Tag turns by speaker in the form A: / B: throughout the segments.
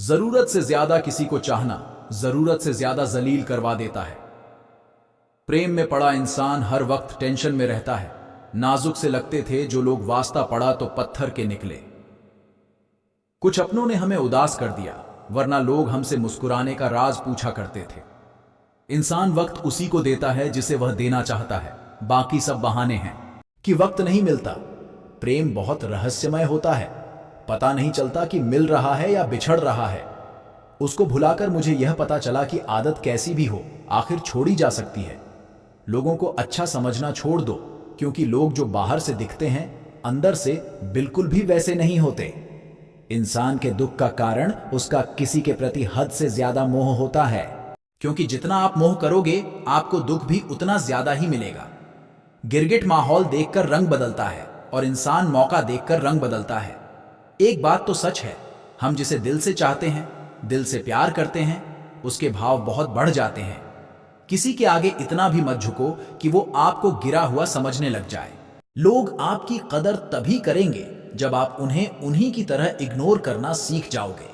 A: जरूरत से ज्यादा किसी को चाहना जरूरत से ज्यादा जलील करवा देता है। प्रेम में पड़ा इंसान हर वक्त टेंशन में रहता है। नाजुक से लगते थे जो लोग, वास्ता पड़ा तो पत्थर के निकले। कुछ अपनों ने हमें उदास कर दिया, वरना लोग हमसे मुस्कुराने का राज पूछा करते थे। इंसान वक्त उसी को देता है जिसे वह देना चाहता है, बाकी सब बहाने हैं कि वक्त नहीं मिलता। प्रेम बहुत रहस्यमय होता है, पता नहीं चलता कि मिल रहा है या बिछड़ रहा है। उसको भुलाकर मुझे यह पता चला कि आदत कैसी भी हो आखिर छोड़ी जा सकती है। लोगों को अच्छा समझना छोड़ दो, क्योंकि लोग जो बाहर से दिखते हैं अंदर से बिल्कुल भी वैसे नहीं होते। इंसान के दुख का कारण उसका किसी के प्रति हद से ज्यादा मोह होता है, क्योंकि जितना आप मोह करोगे आपको दुख भी उतना ज्यादा ही मिलेगा। गिरगिट माहौल देखकर रंग बदलता है और इंसान मौका देखकर रंग बदलता है। एक बात तो सच है, हम जिसे दिल से चाहते हैं, दिल से प्यार करते हैं, उसके भाव बहुत बढ़ जाते हैं। किसी के आगे इतना भी मत झुको कि वो आपको गिरा हुआ समझने लग जाए। लोग आपकी कदर तभी करेंगे जब आप उन्हें उन्हीं की तरह इग्नोर करना सीख जाओगे।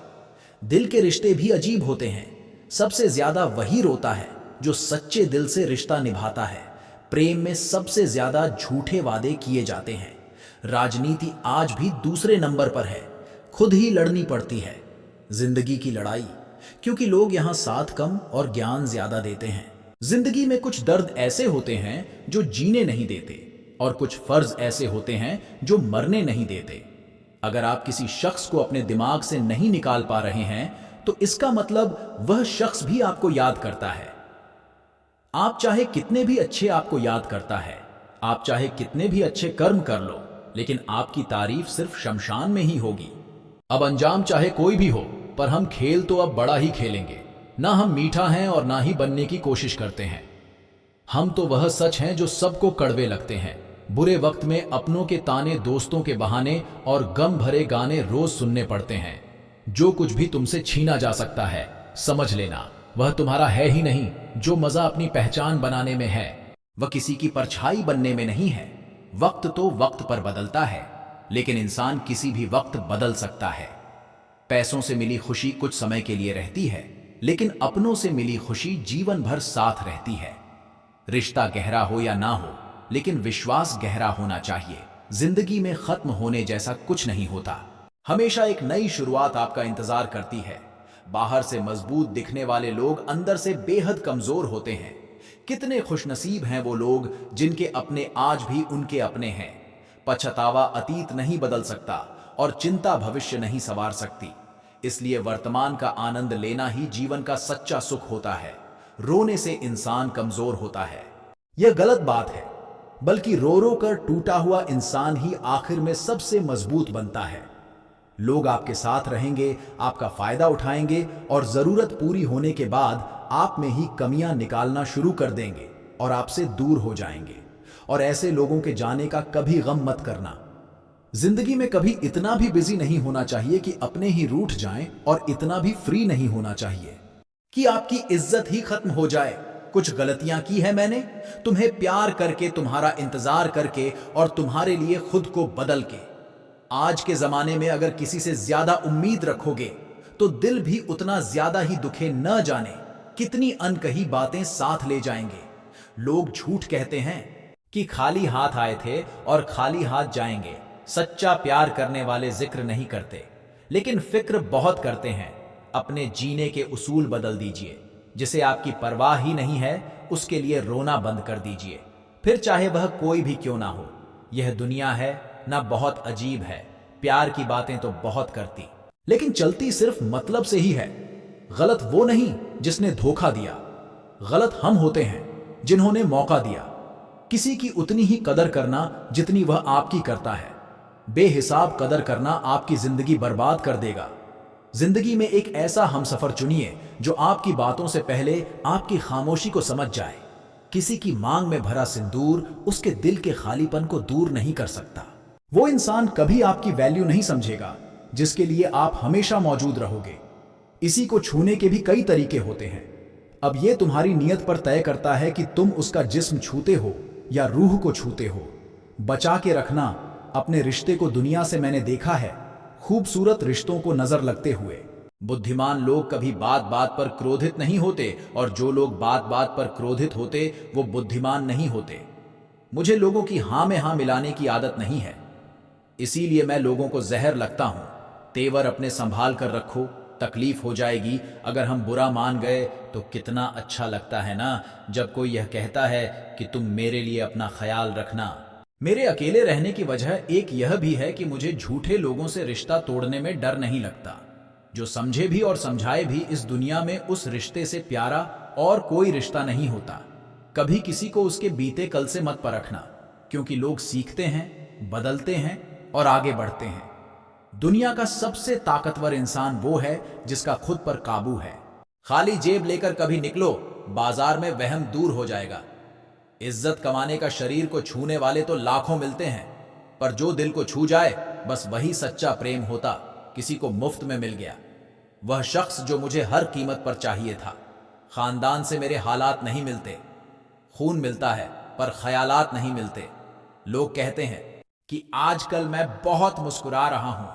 A: दिल के रिश्ते भी अजीब होते हैं। सबसे ज्यादा वही रोता है जो सच्चे दिल से रिश्ता निभाता है। प्रेम में सबसे ज्यादा झूठे वादे किए जाते हैं। राजनीति आज भी दूसरे नंबर पर है, खुद ही लड़नी पड़ती है जिंदगी की लड़ाई, क्योंकि लोग यहां साथ कम और ज्ञान ज्यादा देते हैं। जिंदगी में कुछ दर्द ऐसे होते हैं जो जीने नहीं देते, और कुछ फर्ज ऐसे होते हैं जो मरने नहीं देते। अगर आप किसी शख्स को अपने दिमाग से नहीं निकाल पा रहे हैं तो इसका मतलब वह शख्स भी आपको याद करता है। आप चाहे कितने भी अच्छे आपको याद करता है, आप चाहे कितने भी अच्छे कर्म कर लो, लेकिन आपकी तारीफ सिर्फ शमशान में ही होगी। अब अंजाम चाहे कोई भी हो, पर हम खेल तो अब बड़ा ही खेलेंगे। ना हम मीठा हैं और ना ही बनने की कोशिश करते हैं। हम तो वह सच हैं जो सबको कड़वे लगते हैं। बुरे वक्त में अपनों के ताने, दोस्तों के बहाने और गम भरे गाने रोज सुनने पड़ते हैं। जो कुछ भी तुमसे छीना जा सकता है, समझ लेना वह तुम्हारा है ही नहीं। जो मजा अपनी पहचान बनाने में है, वह किसी की परछाई बनने में नहीं है। वक्त तो वक्त पर बदलता है, लेकिन इंसान किसी भी वक्त बदल सकता है। पैसों से मिली खुशी कुछ समय के लिए रहती है, लेकिन अपनों से मिली खुशी जीवन भर साथ रहती है। रिश्ता गहरा हो या ना हो, लेकिन विश्वास गहरा होना चाहिए। जिंदगी में खत्म होने जैसा कुछ नहीं होता। हमेशा एक नई शुरुआत आपका इंतजार करती है। बाहर से मजबूत दिखने वाले लोग अंदर से बेहद कमजोर होते हैं। कितने खुशनसीब हैं वो लोग जिनके अपने आज भी उनके अपने हैं। पछतावा अतीत नहीं बदल सकता और चिंता भविष्य नहीं संवार सकती। इसलिए वर्तमान का आनंद लेना ही जीवन का सच्चा सुख होता है। रोने से इंसान कमजोर होता है, यह गलत बात है, बल्कि रो रो कर टूटा हुआ इंसान ही आखिर में सबसे मजबूत बनता है। लोग आपके साथ रहेंगे, आपका फायदा उठाएंगे और जरूरत पूरी होने के बाद आप में ही कमियां निकालना शुरू कर देंगे और आपसे दूर हो जाएंगे। और ऐसे लोगों के जाने का कभी गम मत करना। जिंदगी में कभी इतना भी बिजी नहीं होना चाहिए कि अपने ही रूठ जाएं, और इतना भी फ्री नहीं होना चाहिए कि आपकी इज्जत ही खत्म हो जाए। कुछ गलतियां की है मैंने, तुम्हें प्यार करके, तुम्हारा इंतजार करके और तुम्हारे लिए खुद को बदल के। आज के जमाने में अगर किसी से ज्यादा उम्मीद रखोगे तो दिल भी उतना ज्यादा ही दुखे। न जाने कितनी अनकही बातें साथ ले जाएंगे। लोग झूठ कहते हैं कि खाली हाथ आए थे और खाली हाथ जाएंगे। सच्चा प्यार करने वाले जिक्र नहीं करते, लेकिन फिक्र बहुत करते हैं। अपने जीने के उसूल बदल दीजिए। जिसे आपकी परवाह ही नहीं है उसके लिए रोना बंद कर दीजिए, फिर चाहे वह कोई भी क्यों ना हो। यह दुनिया है ना बहुत अजीब है। प्यार की बातें तो बहुत करती, लेकिन चलती सिर्फ मतलब से ही है। गलत वो नहीं जिसने धोखा दिया, गलत हम होते हैं जिन्होंने मौका दिया। किसी की उतनी ही कदर करना जितनी वह आपकी करता है। बेहिसाब कदर करना आपकी जिंदगी बर्बाद कर देगा। जिंदगी में एक ऐसा हमसफर चुनिए जो आपकी बातों से पहले आपकी खामोशी को समझ जाए। किसी की मांग में भरा सिंदूर उसके दिल के खालीपन को दूर नहीं कर सकता। वो इंसान कभी आपकी वैल्यू नहीं समझेगा जिसके लिए आप हमेशा मौजूद रहोगे। इसी को छूने के भी कई तरीके होते हैं। अब ये तुम्हारी नीयत पर तय करता है कि तुम उसका जिस्म छूते हो या रूह को छूते हो। बचा के रखना अपने रिश्ते को। दुनिया से मैंने देखा है खूबसूरत रिश्तों को नजर लगते हुए, बुद्धिमान लोग कभी बात बात पर क्रोधित नहीं होते और जो लोग बात बात पर क्रोधित होते वो बुद्धिमान नहीं होते। मुझे लोगों की हां में हां मिलाने की आदत नहीं है, इसीलिए मैं लोगों को जहर लगता हूं। तेवर अपने संभाल कर रखो, तकलीफ हो जाएगी अगर हम बुरा मान गए तो। कितना अच्छा लगता है ना जब कोई यह कहता है कि तुम मेरे लिए अपना ख्याल रखना। मेरे अकेले रहने की वजह एक यह भी है कि मुझे झूठे लोगों से रिश्ता तोड़ने में डर नहीं लगता। जो समझे भी और समझाए भी, इस दुनिया में उस रिश्ते से प्यारा और कोई रिश्ता नहीं होता। कभी किसी को उसके बीते कल से मत परखना, क्योंकि लोग सीखते हैं, बदलते हैं और आगे बढ़ते हैं। दुनिया का सबसे ताकतवर इंसान वो है जिसका खुद पर काबू है। खाली जेब लेकर कभी निकलो, बाजार में वहम दूर हो जाएगा। इज्जत कमाने का शरीर को छूने वाले तो लाखों मिलते हैं, पर जो दिल को छू जाए बस वही सच्चा प्रेम होता। किसी को मुफ्त में मिल गया वह शख्स जो मुझे हर कीमत पर चाहिए था। खानदान से मेरे हालात नहीं मिलते, खून मिलता है पर ख्यालात नहीं मिलते। लोग कहते हैं कि आजकल मैं बहुत मुस्कुरा रहा हूं,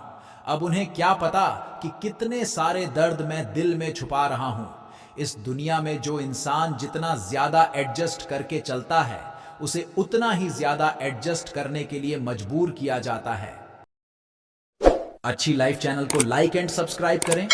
A: अब उन्हें क्या पता कि कितने सारे दर्द मैं दिल में छुपा रहा हूं। इस दुनिया में जो इंसान जितना ज्यादा एडजस्ट करके चलता है, उसे उतना ही ज्यादा एडजस्ट करने के लिए मजबूर किया जाता है। अच्छी लाइफ चैनल को लाइक एंड सब्सक्राइब करें।